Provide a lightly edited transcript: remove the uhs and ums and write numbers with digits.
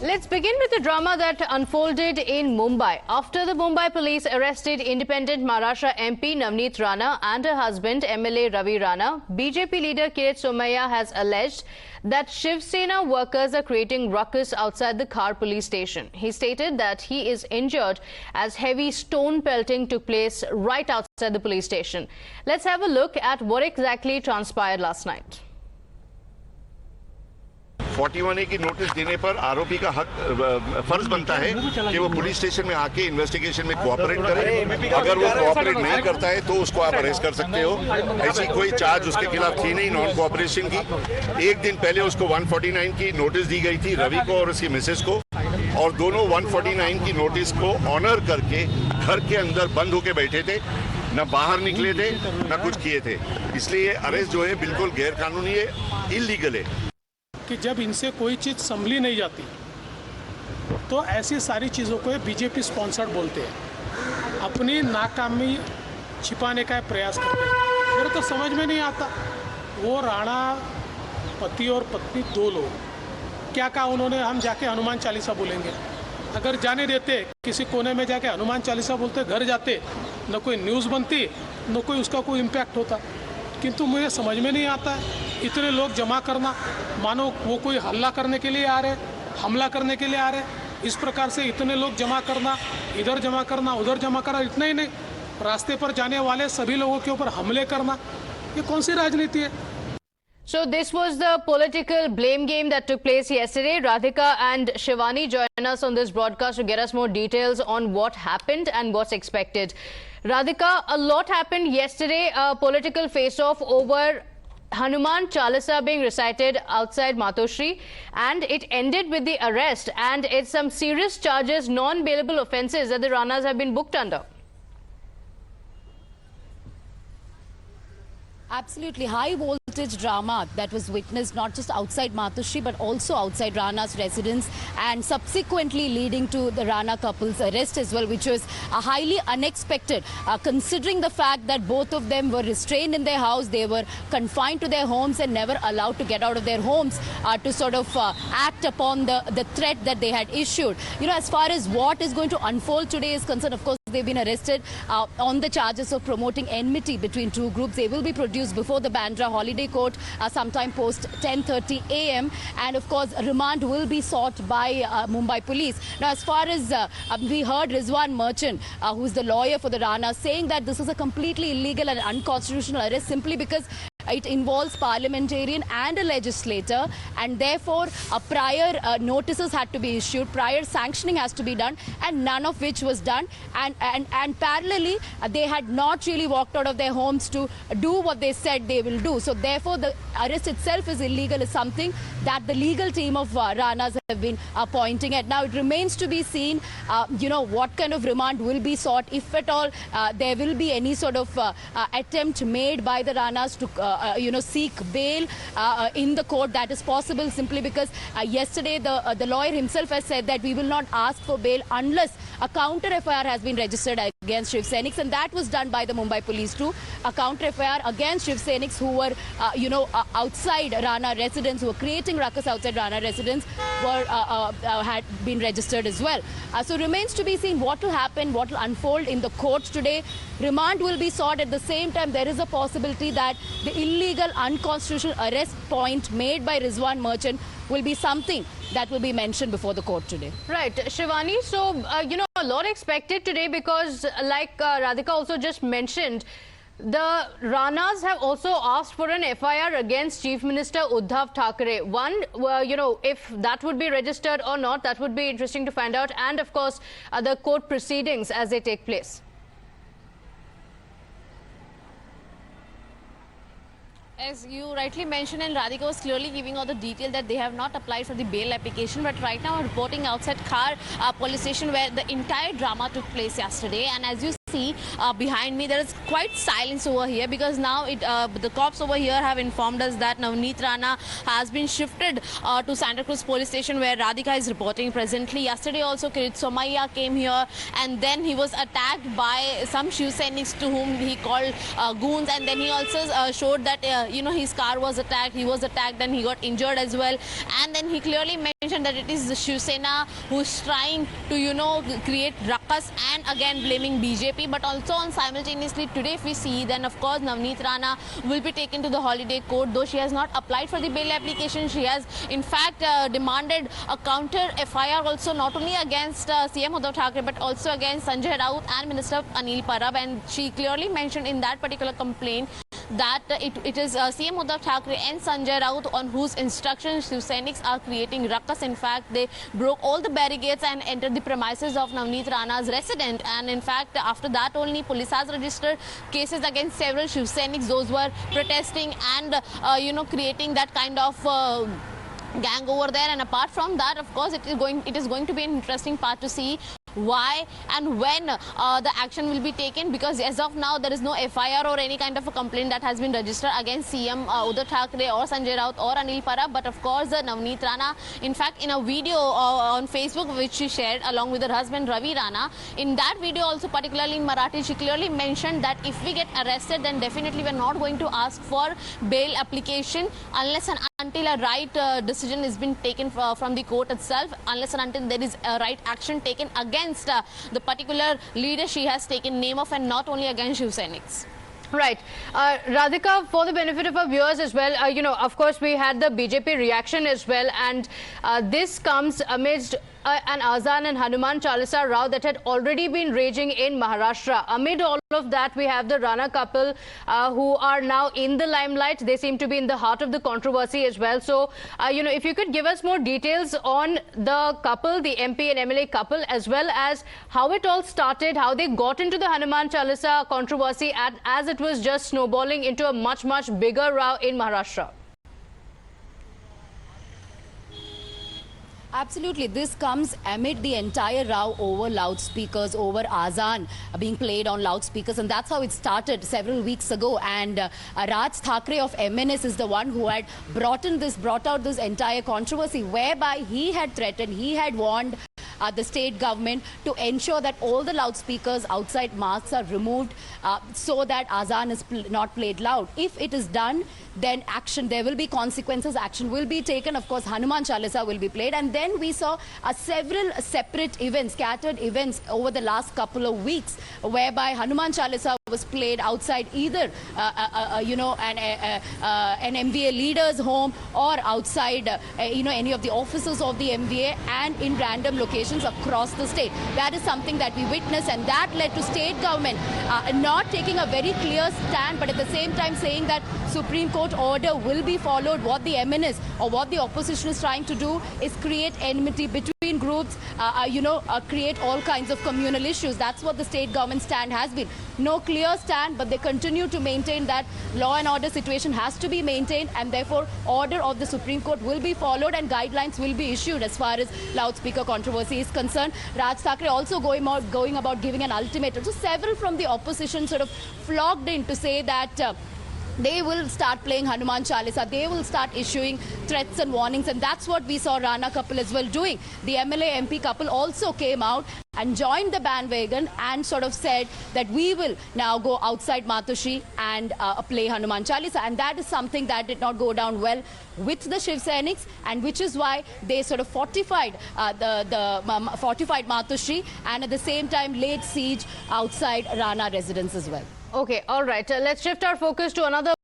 Let's begin with the drama that unfolded in Mumbai. After the Mumbai police arrested independent Maharashtra MP Navneet Rana and her husband MLA Ravi Rana, BJP leader Kirit Somaiya has alleged that Shiv Sena workers are creating ruckus outside the Khar Police Station. He stated that he is injured as heavy stone pelting took place right outside the police station. Let's have a look at what exactly transpired last night. 41A की notice देने पर आरोपी का हक फर्ज बनता है कि वो पुलिस स्टेशन में आके इन्वेस्टिगेशन में कोऑपरेट करे। अगर वो कोऑपरेट नहीं करता है तो उसको आप अरेस्ट कर सकते हो। ऐसी कोई चार्ज उसके खिलाफ थी नहीं नॉन कोऑपरेशन की। एक दिन पहले उसको 149 की नोटिस दी गई थी रवि को और उसकी मिसेस को, और दोनों 149 की नोटिस को ऑनर करके घर के अंदर बंद होके बैठे थे, न बाहर निकले थे न कुछ किए थे। इसलिए अरेस्ट जो है बिल्कुल गैर कानूनी है, इलीगल है। कि जब इनसे कोई चीज़ संभली नहीं जाती तो ऐसी सारी चीज़ों को बीजेपी स्पॉन्सर्ड बोलते हैं, अपनी नाकामी छिपाने का प्रयास करते हैं। मेरे तो समझ में नहीं आता, वो राणा पति और पत्नी दो लोग, क्या कहा उन्होंने, हम जाके हनुमान चालीसा बोलेंगे। अगर जाने देते किसी कोने में जाके हनुमान चालीसा बोलते, घर जाते, न कोई न्यूज़ बनती न कोई उसका कोई इम्पैक्ट होता। किंतु मुझे समझ में नहीं आता है इतने लोग जमा करना, मानो वो कोई हल्ला करने के लिए आ रहे, हमला करने के लिए आ रहे। इस प्रकार से इतने लोग जमा करना, इधर जमा करना, उधर जमा करना, इतना ही नहीं, रास्ते पर जाने वाले सभी लोगों के ऊपर हमले करना, ये कौन सी राजनीति है? So this was the political blame game that took place yesterday. Radhika and Shivani join us on this broadcast to get us more details on what happened and what's expected. Radhika, a lot happened yesterday, a political face-off over Hanuman Chalisa being recited outside Matoshri, and it ended with the arrest, and it's some serious charges, non-bailable offences that the Ranas have been booked under. Absolutely high voltage drama that was witnessed not just outside Matoshri but also outside Rana's residence, and subsequently leading to the Rana couple's arrest as well, which was highly unexpected considering the fact that both of them were restrained in their house. They were confined to their homes and never allowed to get out of their homes to sort of act upon the threat that they had issued. You know, as far as what is going to unfold today is concerned, of course, they've been arrested on the charges of promoting enmity between two groups. They will be produced before the Bandra Holiday Court sometime post 10:30 a.m. and of course remand will be sought by Mumbai police. Now, as far as we heard Rizwan Merchant, who's the lawyer for the Rana, saying that this is a completely illegal and unconstitutional arrest simply because it involves parliamentarian and a legislator, and therefore prior notices had to be issued, prior sanctioning has to be done, and none of which was done. And parallelly, they had not really walked out of their homes to do what they said they will do. So therefore, the arrest itself is illegal, is something that the legal team of Ranas have been pointing at. Now, it remains to be seen, you know, what kind of remand will be sought, if at all there will be any sort of attempt made by the Ranas to you know, seek bail in the court. That is possible simply because yesterday the lawyer himself has said that we will not ask for bail unless a counter FIR has been registered against Shiv Sainiks, and that was done by the Mumbai police too. A counter FIR against Shiv Sainiks who were you know, outside Rana residents, who were creating ruckus outside Rana residents, were had been registered as well. So remains to be seen what will happen, what will unfold in the court today. Remand will be sought. At the same time, there is a possibility that the illegal unconstitutional arrest point made by Rizwan Merchant will be something that will be mentioned before the court today. Right, Shivani, so you know, a lot expected today because like Radhika also just mentioned, the Ranas have also asked for an FIR against Chief Minister Uddhav Thackeray. One, you know, if that would be registered or not, that would be interesting to find out, and of course the court proceedings as they take place. As you rightly mentioned, and Radhika was clearly giving all the detail that they have not applied for the bail application, but right now are reporting outside Khar Police Station where the entire drama took place yesterday. And as you see behind me, there is quite silence over here, because now the cops over here have informed us that Navneet Rana has been shifted to Santa Cruz Police Station, where Radhika is reporting presently. Yesterday also Kirit Somaiya came here, and then he was attacked by some Shiv Sainiks to whom he called goons, and then he also showed that his car was attacked, he was attacked and he got injured as well. And then he clearly mentioned that it is the Shiv Sena who's trying to create ruckus, and again blaming BJP. But also on simultaneously today, if we see, then of course Navneet Rana will be taken to the holiday court. Though she has not applied for the bail application, she has in fact demanded a counter FIR also, not only against CM Uddhav Thackeray but also against Sanjay Raut and Minister Anil Parab. And she clearly mentioned in that particular complaint that it is CM Uddhav Thackeray and Sanjay Raut on whose instructions Shiv Sainiks are creating ruckus. In fact, they broke all the barricades and entered the premises of Navneet Rana's resident. And in fact, after that only, police has registered cases against several Shiv Sainiks, those who were protesting and creating that kind of gang over there. And apart from that, of course, it is going to be an interesting part to see why and when the action will be taken, because as of now there is no FIR or any kind of a complaint that has been registered against CM Uddhav Thackeray or Sanjay Raut or Anil Parab. But of course Navneet Rana, in fact, in a video on Facebook which she shared along with her husband Ravi Rana, in that video also, particularly in Marathi, she clearly mentioned that if we get arrested, then definitely we are not going to ask for bail application unless and until a right decision has been taken from the court itself, unless and until there is a right action taken against the particular leader she has taken name of, and not only against Shiv Sainiks. Right. Radhika, for the benefit of our viewers as well, of course, we had the BJP reaction as well, and this comes amidst an Azan and Hanuman Chalisa row that had already been raging in Maharashtra. Amid all of that, we have the Rana couple who are now in the limelight. They seem to be in the heart of the controversy as well. So, if you could give us more details on the couple, the MP and MLA couple, as well as how it all started, how they got into the Hanuman Chalisa controversy as it was just snowballing into a much, much bigger row in Maharashtra. Absolutely. This comes amid the entire row over loudspeakers, over Azan being played on loudspeakers. And that's how it started several weeks ago. And Raj Thackeray of MNS is the one who had brought out this entire controversy, whereby he had threatened, he had warned the state government to ensure that all the loudspeakers outside masks are removed so that Azan is not played loud. If it is done, then there will be consequences, action will be taken. Of course, Hanuman Chalisa will be played. And then we saw several separate events, scattered events over the last couple of weeks, whereby Hanuman Chalisa was played outside either an MVA leader's home or outside any of the offices of the MVA, and in random locations across the state. That is something that we witnessed, and that led to state government not taking a very clear stand, but at the same time saying that Supreme Court order will be followed. What the MNS or what the opposition is trying to do is create enmity between groups, create all kinds of communal issues. That's what the state government stand has been. No clear stand, but they continue to maintain that law and order situation has to be maintained, and therefore order of the Supreme Court will be followed and guidelines will be issued as far as loudspeaker controversy is concerned. Raj Thackeray also going about giving an ultimatum. So several from the opposition sort of flocked in to say that they will start playing Hanuman Chalisa, they will start issuing threats and warnings, and that's what we saw Rana couple as well doing. The MLA MP couple also came out and joined the bandwagon and sort of said that we will now go outside Matushi and play Hanuman Chalisa, and that is something that did not go down well with the Shiv Sainiks, and which is why they sort of fortified fortified Matushi, and at the same time laid siege outside Rana residence as well. Okay, all right. Let's shift our focus to another